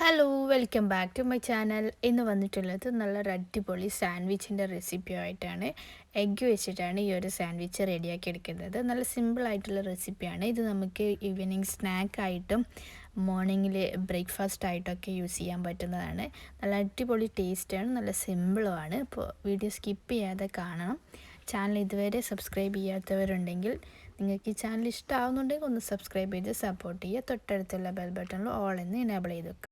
Hello welcome back to my channel. ഇന്ന് വന്നിട്ടുള്ളത് നല്ലൊരു അടിപൊളി സാൻഡ്വിച്ചിൻ്റെ റെസിപ്പിയായിട്ടാണ്. എഗ്ഗ് വെച്ചിട്ടാണ് ഈ ഒരു സാൻഡ്വിച്ച് റെഡിയാക്കി എടുക്കുന്നത്. നല്ല സിമ്പിളായിട്ടുള്ള റെസിപ്പിയാണ്. ഇത് നമുക്ക് ഈവനിങ് സ്നാക്കായിട്ടും മോർണിംഗിൽ ബ്രേക്ക്ഫാസ്റ്റ് ആയിട്ടൊക്കെ യൂസ് ചെയ്യാൻ പറ്റുന്നതാണ്. നല്ല അടിപൊളി ടേസ്റ്റാണ്, നല്ല സിമ്പിളുമാണ്. അപ്പോൾ വീഡിയോ സ്കിപ്പ് ചെയ്യാതെ കാണണം. ചാനൽ ഇതുവരെ സബ്സ്ക്രൈബ് ചെയ്യാത്തവരുണ്ടെങ്കിൽ നിങ്ങൾക്ക് ഈ ചാനൽ ഇഷ്ടമാവുന്നുണ്ടെങ്കിൽ ഒന്ന് സബ്സ്ക്രൈബ് ചെയ്ത് സപ്പോർട്ട് ചെയ്യുക. തൊട്ടടുത്തുള്ള ബെൽ ബട്ടണിൽ ഓൾ എന്ന് എനേബിൾ ചെയ്ത് വെക്കുക.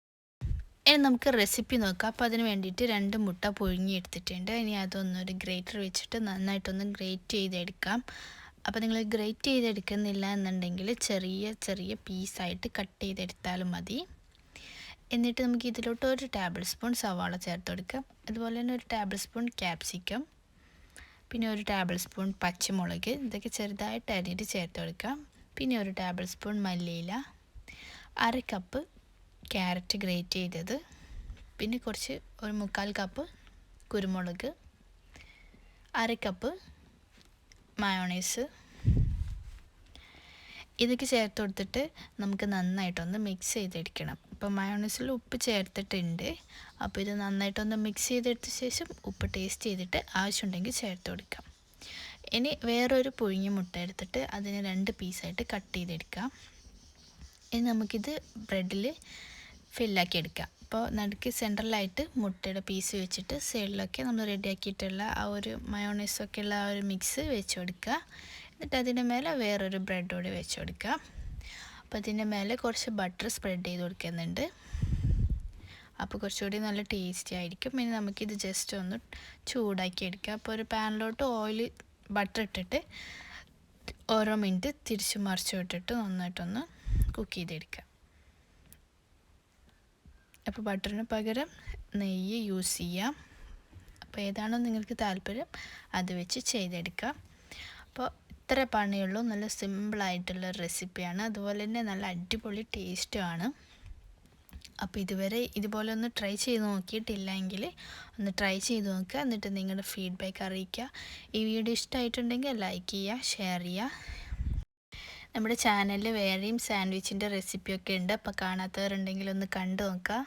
ഇനി നമുക്ക് റെസിപ്പി നോക്കാം. അപ്പോൾ അതിന് വേണ്ടിയിട്ട് 2 മുട്ട പുഴുങ്ങിയെടുത്തിട്ടുണ്ട്. ഇനി അതൊന്നൊരു ഗ്രേറ്റർ വെച്ചിട്ട് നന്നായിട്ടൊന്ന് ഗ്രേറ്റ് ചെയ്തെടുക്കാം. അപ്പോൾ നിങ്ങൾ ഗ്രേറ്റ് ചെയ്തെടുക്കുന്നില്ല എന്നുണ്ടെങ്കിൽ ചെറിയ ചെറിയ പീസായിട്ട് കട്ട് ചെയ്തെടുത്താലും മതി. എന്നിട്ട് നമുക്ക് ഇതിലോട്ട് 1 ടേബിൾ സ്പൂൺ സവാള ചേർത്ത് കൊടുക്കാം. അതുപോലെ തന്നെ 1 ടേബിൾ സ്പൂൺ ക്യാപ്സിക്കം, പിന്നെ 1 ടേബിൾ സ്പൂൺ പച്ചമുളക്, ഇതൊക്കെ ചെറുതായിട്ട് അരിഞ്ഞിട്ട് ചേർത്ത് കൊടുക്കാം. പിന്നെ 1 ടേബിൾ സ്പൂൺ മല്ലിയില, 1/2 കപ്പ് ക്യാരറ്റ് ഗ്രേറ്റ് ചെയ്തത്, പിന്നെ കുറച്ച് 1/4 കപ്പ് കുരുമുളക്, 1/2 കപ്പ് മയോണൈസ്, ഇതൊക്കെ ചേർത്ത് കൊടുത്തിട്ട് നമുക്ക് നന്നായിട്ടൊന്ന് മിക്സ് ചെയ്തെടുക്കണം. അപ്പോൾ മയോണൈസിൽ ഉപ്പ് ചേർത്തിട്ടുണ്ട്. അപ്പോൾ ഇത് നന്നായിട്ടൊന്ന് മിക്സ് ചെയ്തെടുത്ത ശേഷം ഉപ്പ് ടേസ്റ്റ് ചെയ്തിട്ട് ആവശ്യമുണ്ടെങ്കിൽ ചേർത്ത് കൊടുക്കാം. ഇനി വേറൊരു പുഴുങ്ങിയ മുട്ട എടുത്തിട്ട് അതിനെ 2 പീസായിട്ട് കട്ട് ചെയ്തെടുക്കാം. ഇനി നമുക്കിത് ബ്രെഡിൽ ഫില്ലാക്കി എടുക്കാം. അപ്പോൾ നടുക്ക് സെൻട്രലായിട്ട് മുട്ടയുടെ പീസ് വെച്ചിട്ട് സൈഡിലൊക്കെ നമ്മൾ റെഡിയാക്കിയിട്ടുള്ള ആ ഒരു മയോണൈസൊക്കെ ഉള്ള ആ ഒരു മിക്സ് വെച്ച് കൊടുക്കുക. എന്നിട്ട് അതിൻ്റെ മേലെ വേറൊരു ബ്രെഡ് കൂടി വെച്ച് കൊടുക്കുക. അപ്പോൾ അതിൻ്റെ മേലെ കുറച്ച് ബട്ടർ സ്പ്രെഡ് ചെയ്ത് കൊടുക്കുന്നുണ്ട്. അപ്പോൾ കുറച്ചുകൂടി നല്ല ടേസ്റ്റി ആയിരിക്കും. ഇനി നമുക്കിത് ജസ്റ്റ് ഒന്ന് ചൂടാക്കി എടുക്കാം. അപ്പോൾ ഒരു പാനിലോട്ട് ബട്ടർ ഇട്ടിട്ട് ഓരോ മിനിറ്റ് തിരിച്ചു മറിച്ചു ഇട്ടിട്ട് നന്നായിട്ടൊന്ന് കുക്ക് ചെയ്തെടുക്കാം. അപ്പോൾ ബട്ടറിന് പകരം നെയ്യ് യൂസ് ചെയ്യാം. അപ്പോൾ ഏതാണോ നിങ്ങൾക്ക് താല്പര്യം അത് വെച്ച് ചെയ്തെടുക്കാം. അപ്പോൾ ഇത്ര പണിയുള്ളൂ. നല്ല സിമ്പിളായിട്ടുള്ള റെസിപ്പിയാണ്. അതുപോലെ തന്നെ നല്ല അടിപൊളി ടേസ്റ്റുമാണ്. അപ്പോൾ ഇതുവരെ ഇതുപോലെ ഒന്ന് ട്രൈ ചെയ്ത് നോക്കിയിട്ടില്ലെങ്കിൽ ഒന്ന് ട്രൈ ചെയ്ത് നോക്കുക. എന്നിട്ട് നിങ്ങളുടെ ഫീഡ്ബാക്ക് അറിയിക്കുക. ഈ വീഡിയോ ഇഷ്ടമായിട്ടുണ്ടെങ്കിൽ ലൈക്ക് ചെയ്യുക, ഷെയർ ചെയ്യുക. നമ്മുടെ ചാനലിൽ വേറെയും സാൻഡ്വിച്ചിൻ്റെ റെസിപ്പിയൊക്കെ ഉണ്ട്. അപ്പോൾ കാണാത്തവരുണ്ടെങ്കിൽ ഒന്ന് കണ്ടു നോക്കുക.